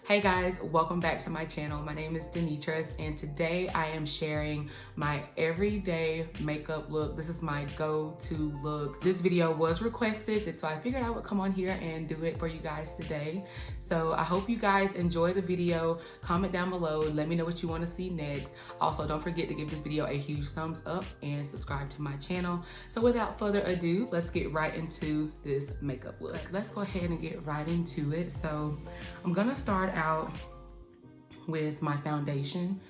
Hey guys, welcome back to my channel. My name is Denetrice and today I am sharing my everyday makeup look. This is my go-to look. This video was requested, so I figured I would come on here and do it for you guys today. So I hope you guys enjoy the video. Comment down below, let me know what you want to see next. Also, don't forget to give this video a huge thumbs up and subscribe to my channel. So without further ado, let's get right into this makeup look. Let's go ahead and get right into it. So I'm gonna start out with my foundation.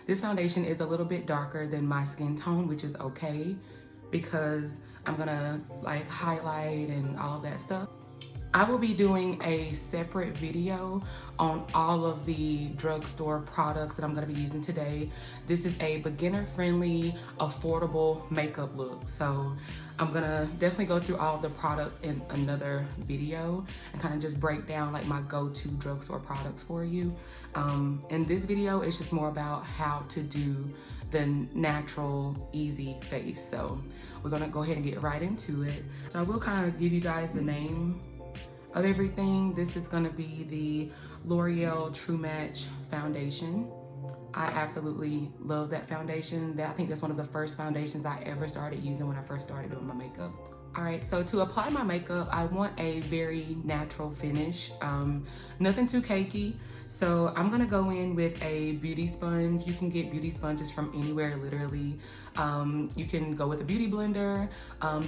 This foundation is a little bit darker than my skin tone, which is okay because I'm gonna like highlight and all of that stuff. I will be doing a separate video on all of the drugstore products that I'm gonna be using today. This is a beginner-friendly, affordable makeup look. So I'm gonna definitely go through all of the products in another video and kind of just break down like my go-to drugstore products for you. In this video, it's just more about how to do the natural, easy face. So we're gonna go ahead and get right into it. So I will kind of give you guys the name of everything. This is gonna be the L'Oreal True Match foundation. I absolutely love that foundation. I think that's one of the first foundations I ever started using when I first started doing my makeup. All right, so to apply my makeup, I want a very natural finish, nothing too cakey. So I'm gonna go in with a beauty sponge. You can get beauty sponges from anywhere, literally. You can go with a beauty blender.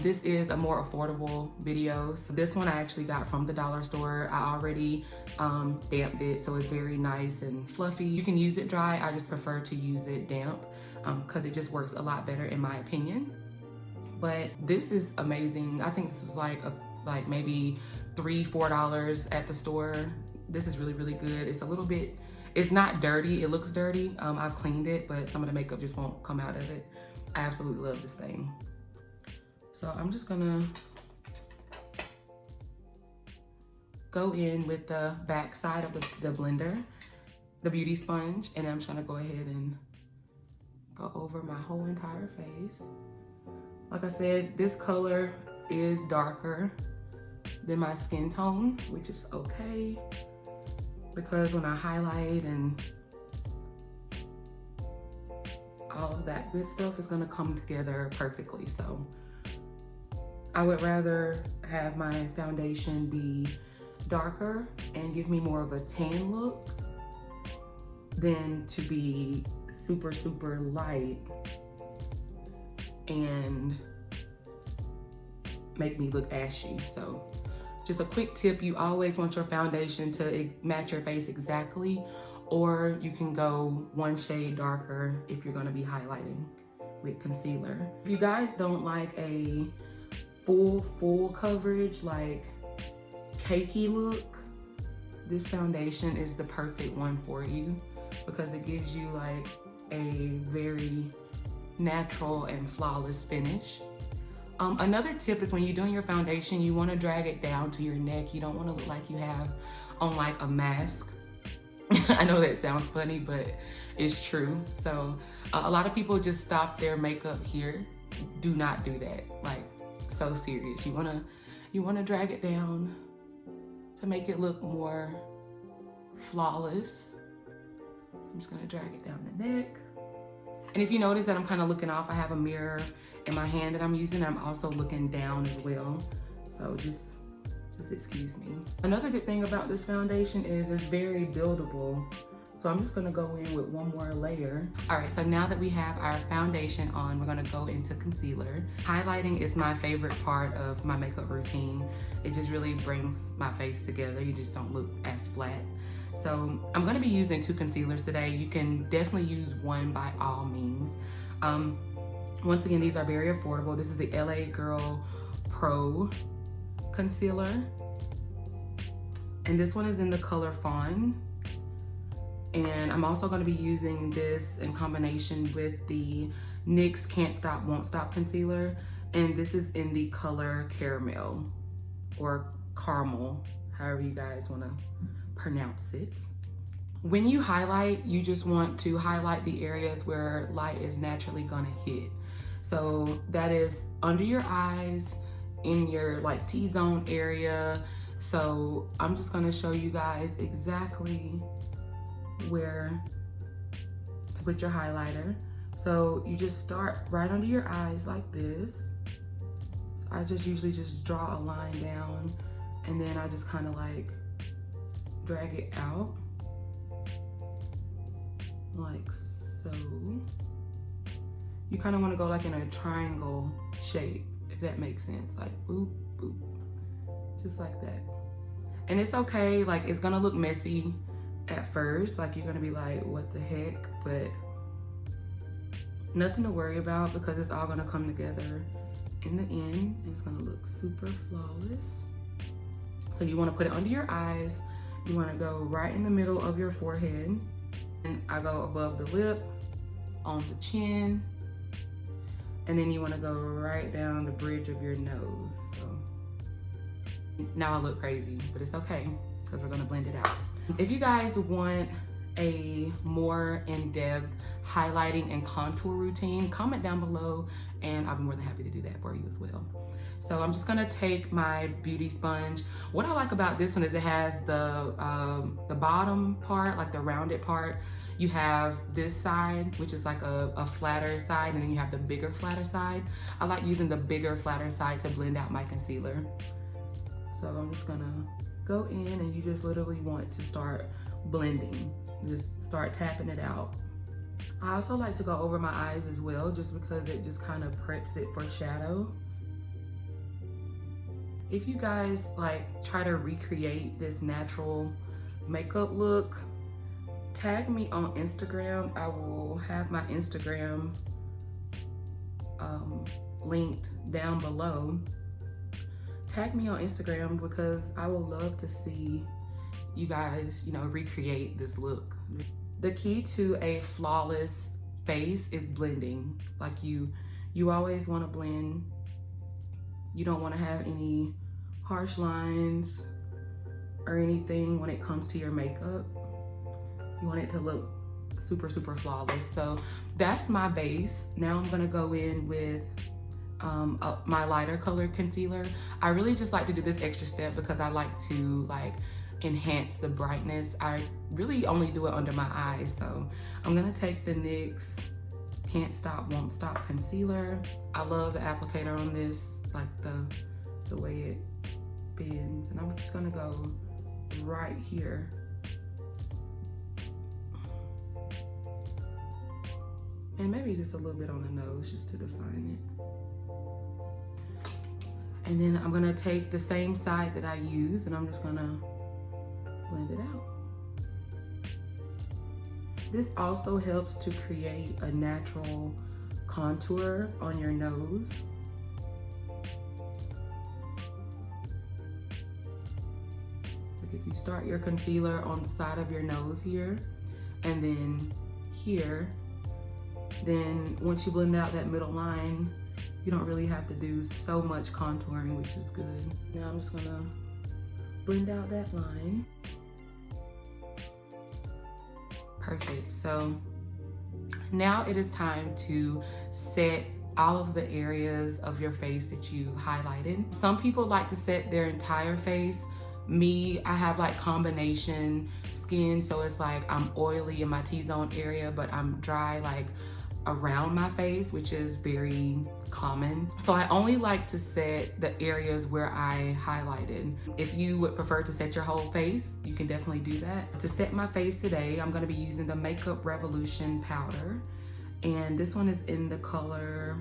This is a more affordable video. So this one I actually got from the dollar store. I already damped it, so it's very nice and fluffy. You can use it dry. I just prefer to use it damp because it just works a lot better in my opinion. But this is amazing. I think this is like maybe $3–4 at the store. This is really, really good. It's a little bit, it's not dirty. It looks dirty. I've cleaned it, but some of the makeup just won't come out of it. I absolutely love this thing. So I'm just gonna go in with the back side of the blender, the beauty sponge, and I'm just gonna go ahead and go over my whole entire face. Like I said, this color is darker than my skin tone, which is okay, because when I highlight and all of that good stuff is gonna come together perfectly. So I would rather have my foundation be darker and give me more of a tan look than to be super, super light and make me look ashy. So just a quick tip, you always want your foundation to match your face exactly, or you can go one shade darker if you're gonna be highlighting with concealer. If you guys don't like a full coverage, like cakey look, this foundation is the perfect one for you because it gives you like a very natural and flawless finish. Another tip is when you're doing your foundation, you want to drag it down to your neck. You don't want to look like you have on like a mask. I know that sounds funny, but it's true. So a lot of people just stop their makeup here. Do not do that. Like, so serious. You want to drag it down to make it look more flawless. I'm just gonna drag it down the neck. And if you notice that I'm kind of looking off, I have a mirror in my hand that I'm using. I'm also looking down as well. So just excuse me. Another good thing about this foundation is it's very buildable. So I'm just gonna go in with one more layer. All right, so now that we have our foundation on, we're gonna go into concealer. Highlighting is my favorite part of my makeup routine. It just really brings my face together. You just don't look as flat. So I'm gonna be using 2 concealers today. You can definitely use one by all means. Once again, these are very affordable. This is the LA Girl Pro concealer. And this one is in the color Fawn. And I'm also gonna be using this in combination with the NYX Can't Stop, Won't Stop concealer. And this is in the color Caramel or Caramel, however you guys wanna pronounce it. When you highlight, you just want to highlight the areas where light is naturally gonna hit. So that is under your eyes, in your like T-zone area, So I'm just gonna show you guys exactly where to put your highlighter. So you just start right under your eyes like this. So I just usually just draw a line down, and then I just kind of like drag it out like so. You kind of want to go like in a triangle shape, if that makes sense, like boop, boop, just like that. And it's okay, like it's gonna look messy at first, like you're gonna be like, what the heck? But nothing to worry about, because it's all gonna come together in the end, and it's gonna look super flawless. So you wanna put it under your eyes, you wanna go right in the middle of your forehead, and I go above the lip, on the chin, and then you wanna go right down the bridge of your nose. So now I look crazy, but it's okay, because we're gonna blend it out. If you guys want a more in-depth highlighting and contour routine, comment down below and I'll be more than happy to do that for you as well. So I'm just gonna take my beauty sponge. What I like about this one is it has the bottom part, like the rounded part. You have this side, which is like a flatter side, and then you have the bigger flatter side. I like using the bigger flatter side to blend out my concealer. So I'm just gonna go in, and you just literally want to start blending. Just start tapping it out. I also like to go over my eyes as well, just because it just kind of preps it for shadow. If you guys like try to recreate this natural makeup look, tag me on Instagram. I will have my Instagram linked down below. Tag me on Instagram, because I would love to see you guys, recreate this look. The key to a flawless face is blending. Like you always want to blend. You don't want to have any harsh lines or anything when it comes to your makeup. You want it to look super, super flawless. So that's my base. Now I'm gonna go in with my lighter colored concealer. I really just like to do this extra step because I like to enhance the brightness. I really only do it under my eyes. So I'm gonna take the NYX Can't Stop, Won't Stop concealer. I love the applicator on this, like the way it bends. And I'm just gonna go right here. And maybe just a little bit on the nose just to define it. And then I'm gonna take the same side that I used, and I'm just gonna blend it out. This also helps to create a natural contour on your nose. Like if you start your concealer on the side of your nose here, and then here, then once you blend out that middle line, you don't really have to do so much contouring, which is good. Now I'm just gonna blend out that line. Perfect. So now it is time to set all of the areas of your face that you highlighted. Some people like to set their entire face. Me, I have like combination skin, so it's like I'm oily in my T-zone area, but I'm dry like around my face, which is very common. So I only like to set the areas where I highlighted. If you would prefer to set your whole face, you can definitely do that. To set my face today, I'm gonna be using the Makeup Revolution powder. And this one is in the color,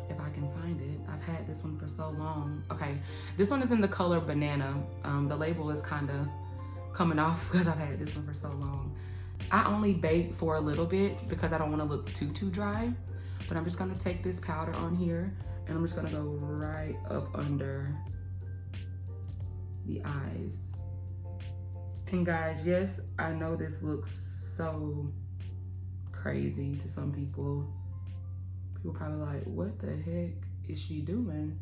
if I can find it. I've had this one for so long. Okay, this one is in the color Banana. The label is kind of coming off because I've had this one for so long. I only bake for a little bit because I don't want to look too dry, but I'm just going to take this powder on here, and I'm just going to go right up under the eyes. And guys, yes, I know this looks so crazy to some people. People probably like, what the heck is she doing?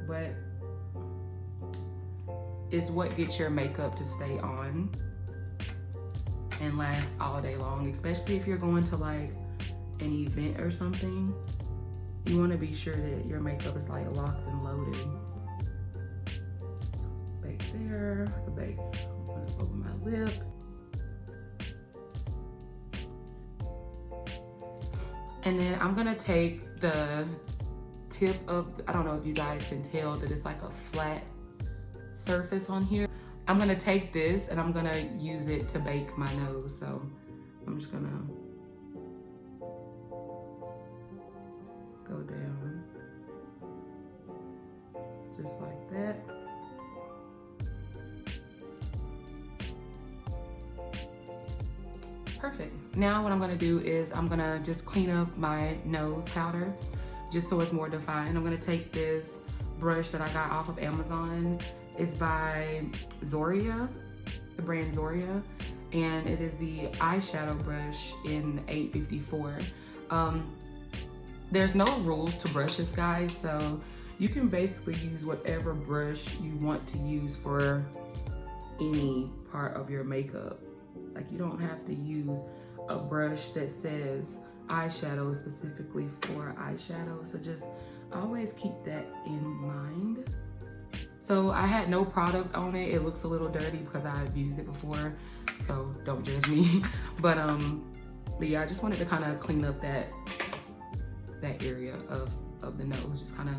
But it's what gets your makeup to stay on and last all day long, especially if you're going to like an event or something. You want to be sure that your makeup is like locked and loaded. bake there, the bake over my lip. And then I'm gonna take the tip of, I don't know if you guys can tell that it's like a flat surface on here. I'm gonna take this and I'm gonna use it to bake my nose. So I'm just gonna go down just like that. Perfect. Now what I'm gonna do is I'm gonna just clean up my nose powder just so it's more defined. I'm gonna take this brush that I got off of Amazon. It's by Zoria, the brand Zoria, and it is the eyeshadow brush in 854. There's no rules to brushes, guys, so you can basically use whatever brush you want to use for any part of your makeup. Like, you don't have to use a brush that says eyeshadow specifically for eyeshadow, so just always keep that in mind. So I had no product on it. It looks a little dirty because I've used it before, so don't judge me. But yeah, I just wanted to kind of clean up that area of the nose, just kind of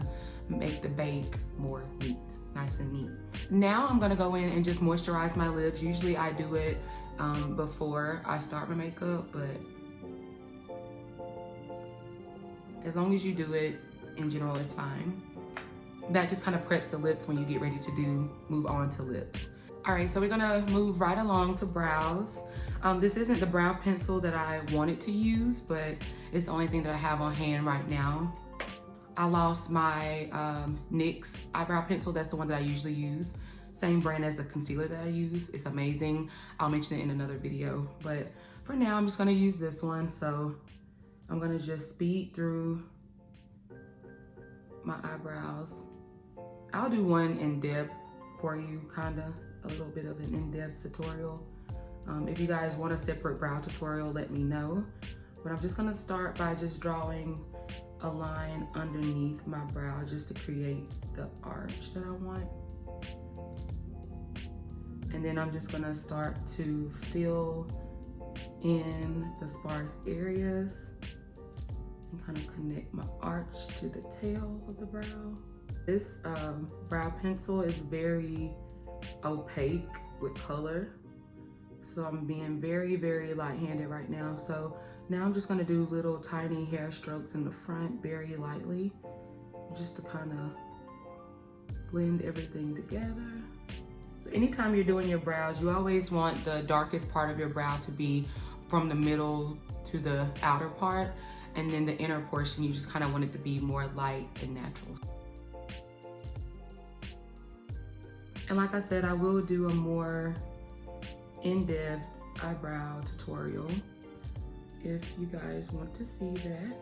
make the bake more neat, nice and neat. Now I'm gonna go in and just moisturize my lips. Usually I do it before I start my makeup, but as long as you do it, in general, it's fine. That just kind of preps the lips when you get ready to move on to lips. All right, so we're gonna move right along to brows. This isn't the brow pencil that I wanted to use, but it's the only thing that I have on hand right now. I lost my NYX eyebrow pencil. That's the one that I usually use. Same brand as the concealer that I use. It's amazing. I'll mention it in another video, but for now, I'm just gonna use this one. So I'm gonna just speed through my eyebrows. I'll do one in depth for you, kinda, a little bit of an in-depth tutorial. If you guys want a separate brow tutorial, let me know. But I'm just gonna start by just drawing a line underneath my brow just to create the arch that I want. And then I'm just gonna start to fill in the sparse areas and kind of connect my arch to the tail of the brow. This brow pencil is very opaque with color. So I'm being very, very light-handed right now. So now I'm just gonna do little tiny hair strokes in the front very lightly, just to kind of blend everything together. So anytime you're doing your brows, you always want the darkest part of your brow to be from the middle to the outer part. And then the inner portion, you just kind of want it to be more light and natural. And like I said, I will do a more in-depth eyebrow tutorial if you guys want to see that.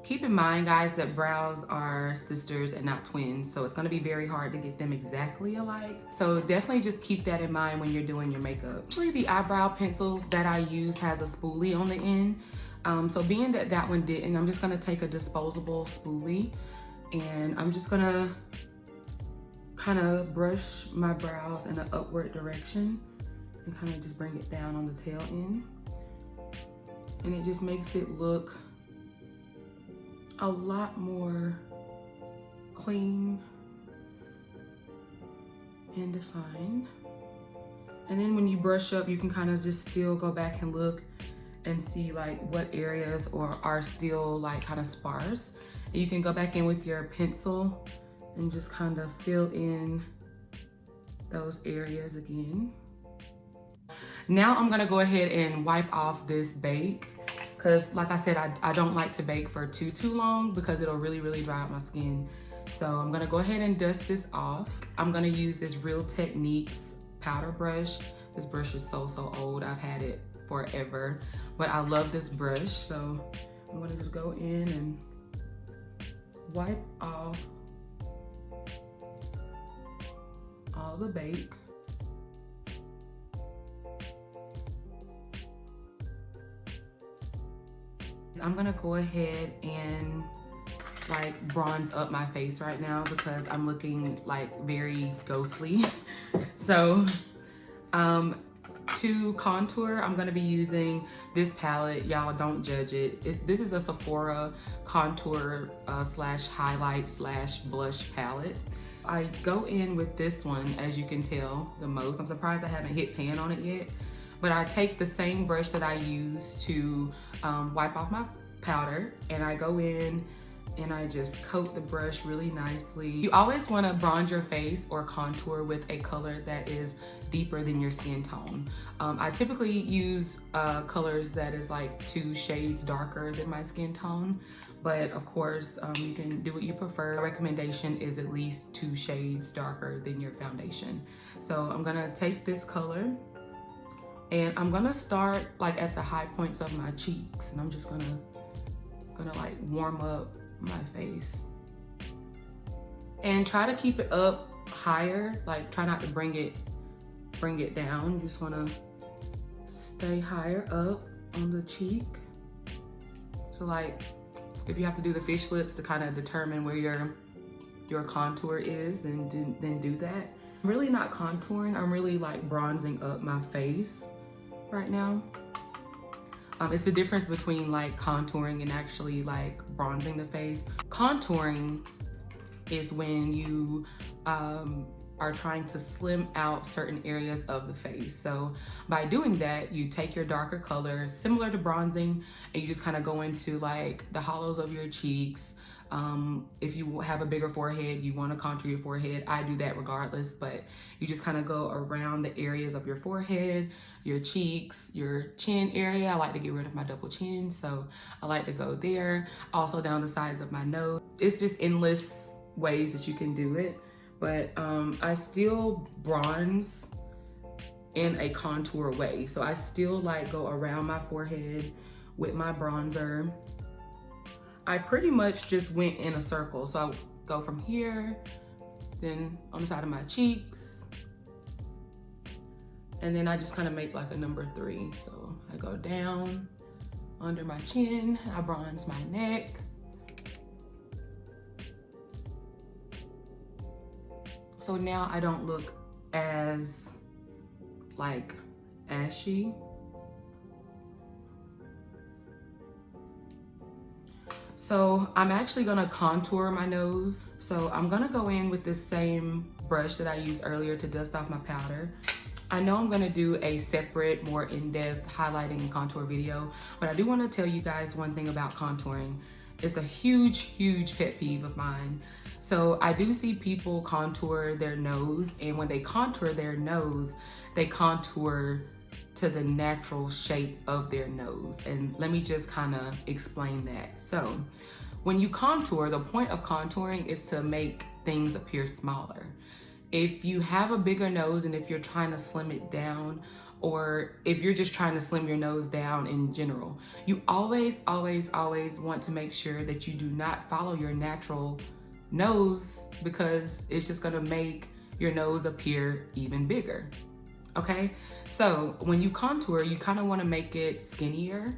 Keep in mind, guys, that brows are sisters and not twins, so it's gonna be very hard to get them exactly alike. So definitely just keep that in mind when you're doing your makeup. Actually, the eyebrow pencil that I use has a spoolie on the end. So being that that one didn't, I'm just gonna take a disposable spoolie and I'm just gonna kind of brush my brows in an upward direction and kind of just bring it down on the tail end. And it just makes it look a lot more clean and defined. And then when you brush up, you can kind of just still go back and look and see like what areas are still like kind of sparse. And you can go back in with your pencil and just kind of fill in those areas again. Now I'm gonna go ahead and wipe off this bake, because like I said, I don't like to bake for too long because it'll really dry out my skin. So I'm gonna go ahead and dust this off. I'm gonna use this Real Techniques powder brush. This brush is so old. I've had it forever, but I love this brush. So I'm gonna just go in and wipe off all the bake. I'm gonna go ahead and like bronze up my face right now because I'm looking like very ghostly. So to contour, I'm gonna be using this palette. Y'all don't judge it. This is a Sephora contour slash highlight slash blush palette. I go in with this one, as you can tell, the most. I'm surprised I haven't hit pan on it yet. But I take the same brush that I use to wipe off my powder, and I go in and I just coat the brush really nicely. You always want to bronze your face or contour with a color that is deeper than your skin tone. I typically use colors that is like 2 shades darker than my skin tone, but of course you can do what you prefer. My recommendation is at least 2 shades darker than your foundation. So I'm gonna take this color and I'm gonna start like at the high points of my cheeks, and I'm just gonna like warm up my face and try to keep it up higher. Like try not to bring it down. You just want to stay higher up on the cheek. So like if you have to do the fish lips to kind of determine where your contour is, then do that. I'm really not contouring, I'm really like bronzing up my face right now. It's the difference between like contouring and actually like bronzing the face. Contouring is when you are trying to slim out certain areas of the face. So by doing that, you take your darker color, similar to bronzing, and you just kind of go into like the hollows of your cheeks. If you have a bigger forehead, you want to contour your forehead. I do that regardless, but you just kind of go around the areas of your forehead, your cheeks, your chin area. I like to get rid of my double chin, so I like to go there. Also down the sides of my nose. It's just endless ways that you can do it, but I still bronze in a contour way. So I still like go around my forehead with my bronzer. I pretty much just went in a circle. So I go from here, then on the side of my cheeks, and then I just kind of make like a number 3. So I go down under my chin, I bronze my neck. So now I don't look as like ashy. So I'm actually gonna contour my nose. So I'm gonna go in with this same brush that I used earlier to dust off my powder. I know I'm gonna do a separate, more in-depth highlighting and contour video, but I do wanna tell you guys one thing about contouring. It's a huge, huge pet peeve of mine. So I do see people contour their nose, and when they contour their nose, they contour to the natural shape of their nose. And let me just kind of explain that. So when you contour, the point of contouring is to make things appear smaller. If you have a bigger nose and if you're trying to slim it down, or if you're just trying to slim your nose down in general, you always, always, always want to make sure that you do not follow your natural nose, because it's just gonna make your nose appear even bigger. Okay, so when you contour, you kind of want to make it skinnier.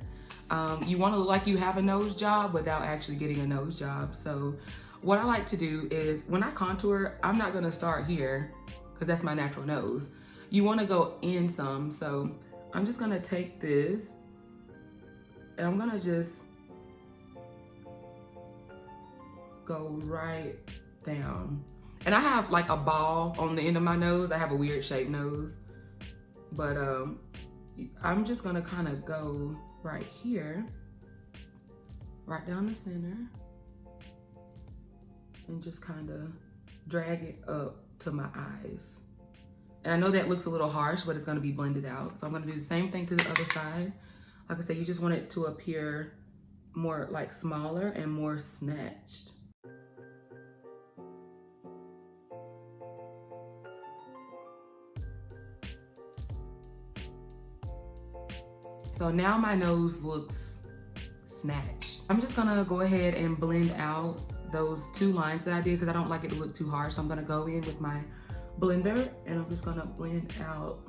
You want to look like you have a nose job without actually getting a nose job. So what I like to do is when I contour, I'm not going to start here because that's my natural nose. You want to go in some. So I'm just going to take this and I'm going to just go right down. And I have like a ball on the end of my nose. I have a weird shaped nose. But I'm just gonna kind of go right here, right down the center, and just kind of drag it up to my eyes. And I know that looks a little harsh, but it's gonna be blended out. So I'm gonna do the same thing to the other side. Like I said, you just want it to appear more like smaller and more snatched. So now my nose looks snatched. I'm just gonna go ahead and blend out those 2 lines that I did because I don't like it to look too harsh. So I'm gonna go in with my blender and I'm just gonna blend out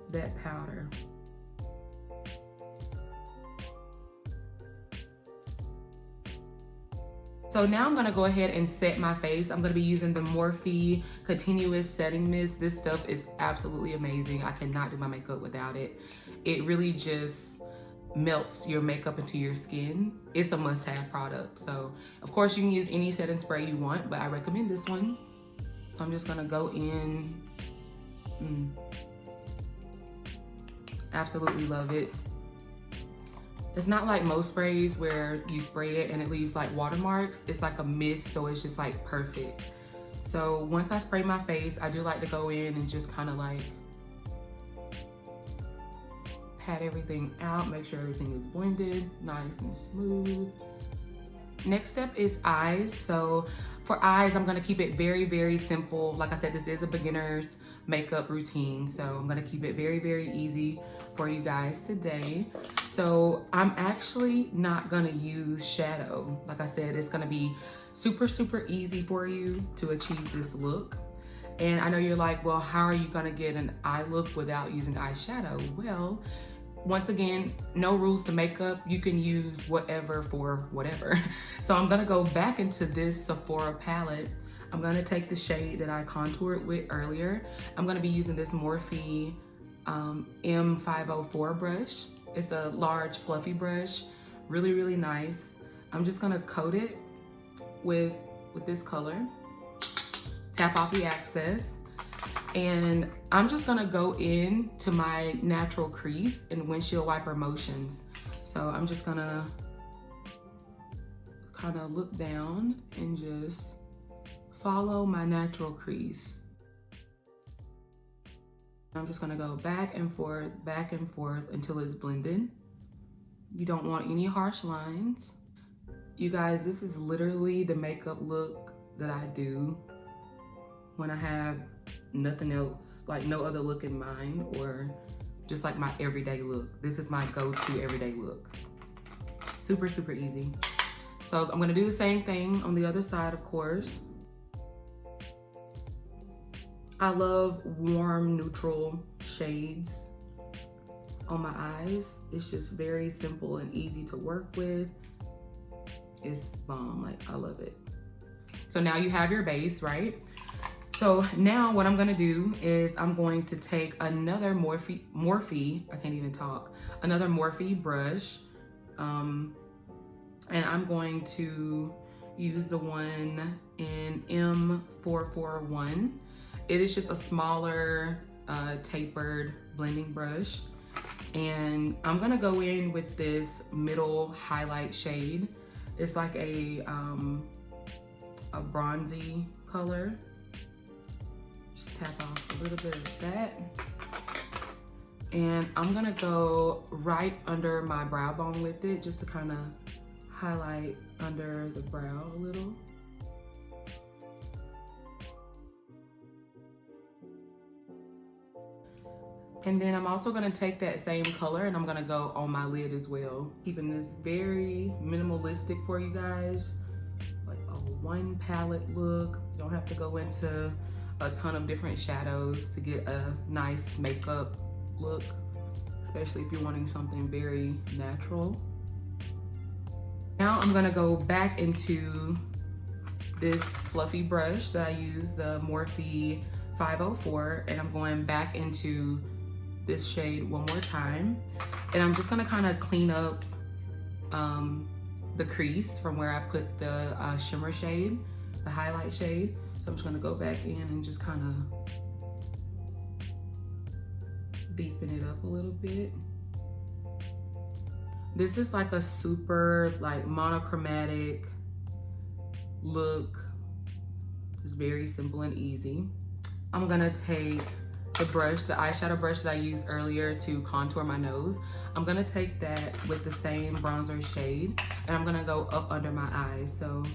that powder. So now I'm gonna go ahead and set my face. I'm gonna be using the Morphe Continuous Setting Mist. This stuff is absolutely amazing. I cannot do my makeup without it. It really just melts your makeup into your skin. It's a must-have product. So of course you can use any setting spray you want, but I recommend this one. So I'm just gonna go in. Absolutely love it. It's not like most sprays where you spray it and it leaves like watermarks. It's like a mist, so it's just like perfect. So once I spray my face, I do like to go in and just kind of like pat everything out, make sure everything is blended, nice and smooth. Next step is eyes. So for eyes, I'm gonna keep it very, very simple. Like I said, this is a beginner's makeup routine, so I'm gonna keep it very, very easy for you guys today. So I'm actually not gonna use shadow. Like I said, it's gonna be super, super easy for you to achieve this look. And I know you're like, well, how are you gonna get an eye look without using eyeshadow? Well, once again, no rules to makeup. You can use whatever for whatever. So I'm gonna go back into this Sephora palette. I'm gonna take the shade that I contoured with earlier. I'm gonna be using this Morphe M504 brush. It's a large fluffy brush, really, really nice. I'm just gonna coat it with this color, tap off the excess, and I'm just gonna go in to my natural crease in windshield wiper motions. So I'm just gonna kind of look down and just follow my natural crease. I'm just gonna go back and forth until it's blended. You don't want any harsh lines. You guys, this is literally the makeup look that I do when I have nothing else, like no other look in mind, or just like my everyday look. This is my go-to everyday look. Super, super easy. So I'm gonna do the same thing on the other side, of course. I love warm, neutral shades on my eyes. It's just very simple and easy to work with. It's bomb, like I love it. So now you have your base, right? So now what I'm gonna do is I'm going to take another Morphe, I can't even talk, another Morphe brush, and I'm going to use the one in M441. It is just a smaller, tapered blending brush. And I'm gonna go in with this middle highlight shade. It's like a bronzy color. Just tap off a little bit of that. And I'm gonna go right under my brow bone with it, just to kind of highlight under the brow a little. And then I'm also gonna take that same color and I'm gonna go on my lid as well. Keeping this very minimalistic for you guys, like a one palette look. You don't have to go into a ton of different shadows to get a nice makeup look, especially if you're wanting something very natural. Now I'm gonna go back into this fluffy brush that I use, the Morphe 504, and I'm going back into this shade one more time. And I'm just gonna kind of clean up the crease from where I put the shimmer shade, the highlight shade. So I'm just gonna go back in and just kind of deepen it up a little bit. This is like a super like monochromatic look. It's very simple and easy. I'm gonna take the brush, the eyeshadow brush that I used earlier to contour my nose. I'm gonna take that with the same bronzer shade and I'm gonna go up under my eyes. So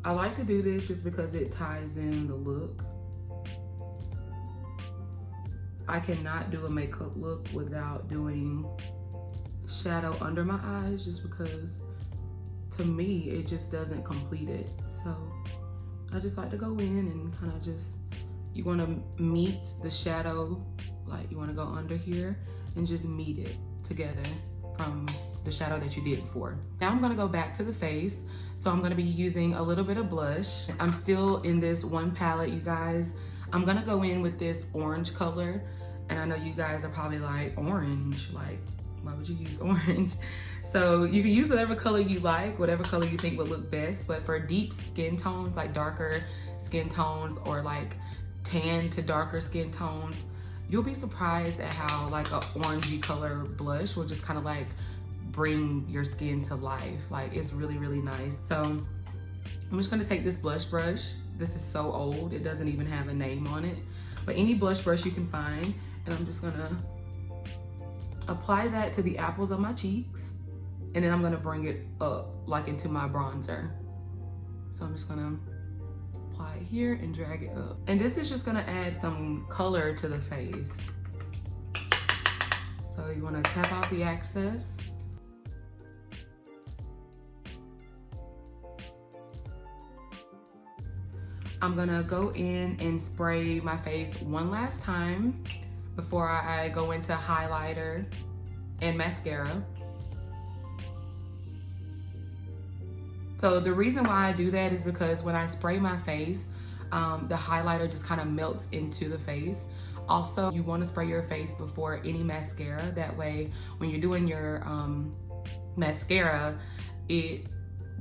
I like to do this just because it ties in the look. I cannot do a makeup look without doing shadow under my eyes, just because to me it just doesn't complete it. So I just like to go in and kind of just, you want to meet the shadow, like you want to go under here and just meet it together from the shadow that you did before. Now I'm gonna go back to the face. So I'm gonna be using a little bit of blush. I'm still in this one palette, you guys. I'm gonna go in with this orange color. And I know you guys are probably like, orange? Like, why would you use orange? So you can use whatever color you like, whatever color you think would look best. But for deep skin tones, like darker skin tones or like tan to darker skin tones, you'll be surprised at how like a orangey color blush will just kind of like bring your skin to life. Like it's really, really nice. So I'm just gonna take this blush brush. This is so old, it doesn't even have a name on it. But any blush brush you can find, and I'm just gonna apply that to the apples of my cheeks. And then I'm gonna bring it up like into my bronzer. So I'm just gonna apply it here and drag it up. And this is just gonna add some color to the face. So you wanna tap out the excess. I'm gonna go in and spray my face one last time before I go into highlighter and mascara. So the reason why I do that is because when I spray my face, the highlighter just kind of melts into the face. Also, you want to spray your face before any mascara. That way, when you're doing your mascara, it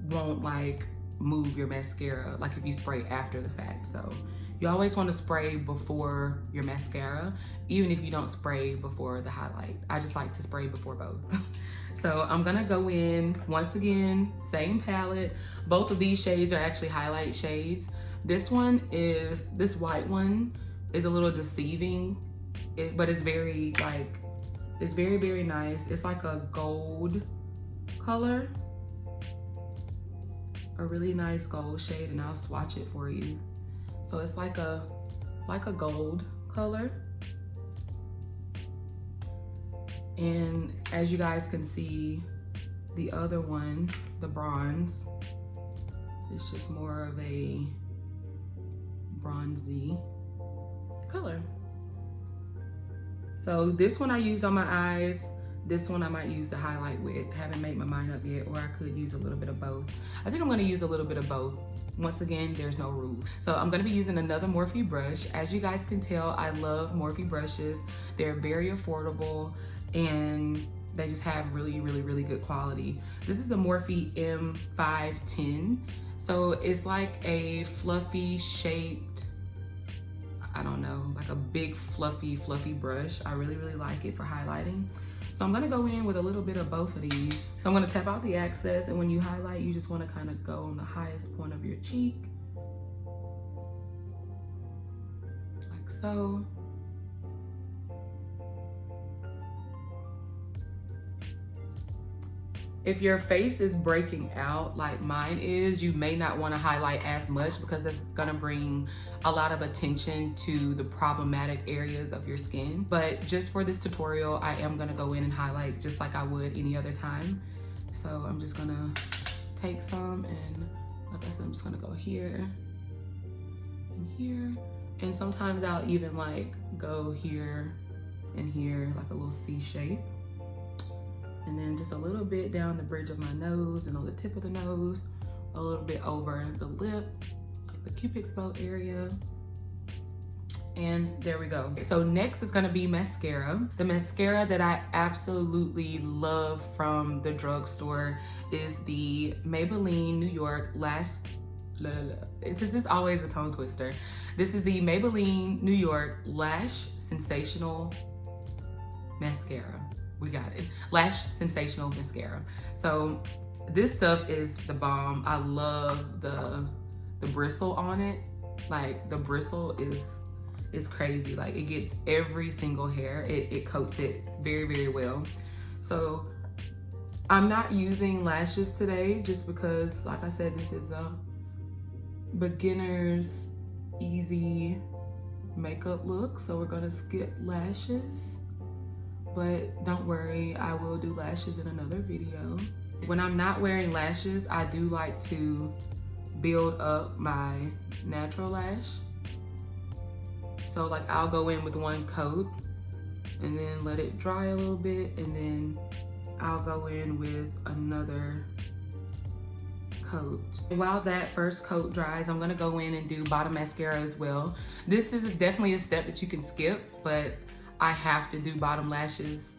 won't like move your mascara like if you spray after the fact. So you always want to spray before your mascara, even if you don't spray before the highlight. I just like to spray before both. So I'm gonna go in, once again, same palette. Both of these shades are actually highlight shades. This white one is a little deceiving, but it's very like, it's very, very nice. It's like a gold color, a really nice gold shade, and I'll swatch it for you. So it's like a gold color. And as you guys can see, the other one, the bronze, is just more of a bronzy color. So this one I used on my eyes. This one I might use to highlight with. Haven't made my mind up yet, or I could use a little bit of both. I think I'm gonna use a little bit of both. Once again, there's no rules. So I'm gonna be using another Morphe brush. As you guys can tell, I love Morphe brushes. They're very affordable and they just have really, really, really good quality. This is the Morphe M510. So it's like a fluffy shaped, I don't know, like a big fluffy brush. I really, really like it for highlighting. So I'm gonna go in with a little bit of both of these. So I'm gonna tap out the excess, and when you highlight, you just wanna kind of go on the highest point of your cheek, like so. If your face is breaking out like mine is, you may not want to highlight as much because that's gonna bring a lot of attention to the problematic areas of your skin. But just for this tutorial, I am gonna go in and highlight just like I would any other time. So I'm just gonna take some, and like I said, I'm just gonna go here and here. And sometimes I'll even like go here and here, like a little C shape. And then just a little bit down the bridge of my nose and on the tip of the nose, a little bit over the lip, like the Cupid's bow area. And there we go. So next is gonna be mascara. The mascara that I absolutely love from the drugstore is the Maybelline New York Lash, this is always a tongue twister. This is the Maybelline New York Lash Sensational Mascara. We got it. Lash Sensational Mascara. So this stuff is the bomb. I love the bristle on it. Like the bristle is crazy. Like it gets every single hair. It coats it very, very well. So I'm not using lashes today just because, like I said, this is a beginner's easy makeup look. So we're gonna skip lashes. But don't worry, I will do lashes in another video. When I'm not wearing lashes, I do like to build up my natural lash. So like I'll go in with one coat and then let it dry a little bit and then I'll go in with another coat. While that first coat dries, I'm gonna go in and do bottom mascara as well. This is definitely a step that you can skip, but I have to do bottom lashes.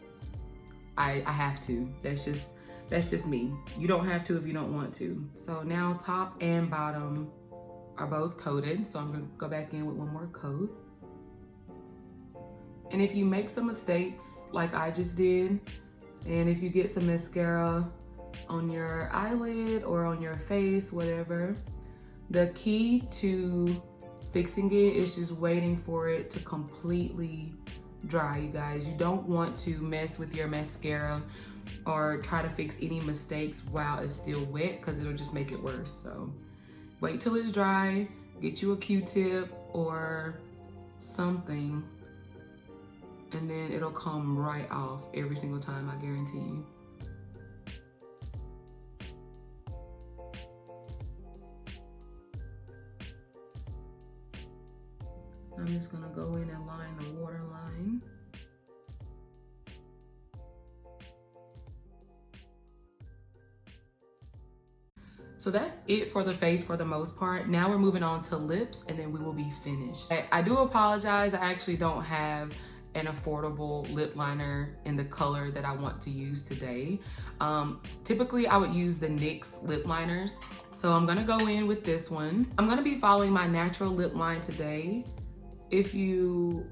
I have to. That's just me. You don't have to if you don't want to. So now top and bottom are both coated. So I'm gonna go back in with one more coat. And if you make some mistakes like I just did, and if you get some mascara on your eyelid or on your face, whatever, the key to fixing it is just waiting for it to completely dry, you guys. You don't want to mess with your mascara or try to fix any mistakes while it's still wet, because it'll just make it worse. So wait till it's dry, get you a Q-tip or something, and then it'll come right off every single time, I guarantee you. I'm just gonna go in and line the waterline. So that's it for the face for the most part. Now we're moving on to lips, and then we will be finished. I do apologize, I actually don't have an affordable lip liner in the color that I want to use today. Typically I would use the NYX lip liners. So I'm gonna go in with this one. I'm gonna be following my natural lip line today. If you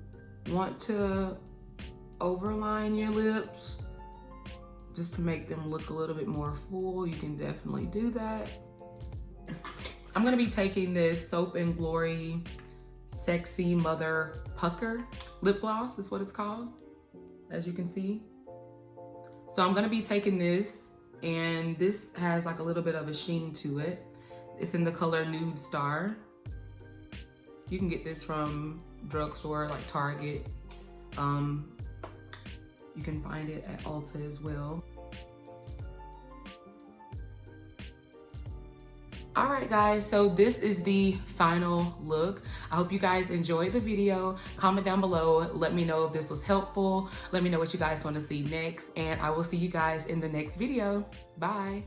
want to overline your lips just to make them look a little bit more full, you can definitely do that. I'm gonna be taking this Soap and Glory Sexy Mother Pucker lip gloss, is what it's called, as you can see. So I'm gonna be taking this, and this has like a little bit of a sheen to it. It's in the color Nude Star. You can get this from drugstore like Target. You can find it at Ulta as well. All right guys, so this is the final look. I hope you guys enjoyed the video. Comment down below, let me know if this was helpful. Let me know what you guys want to see next, and I will see you guys in the next video. Bye.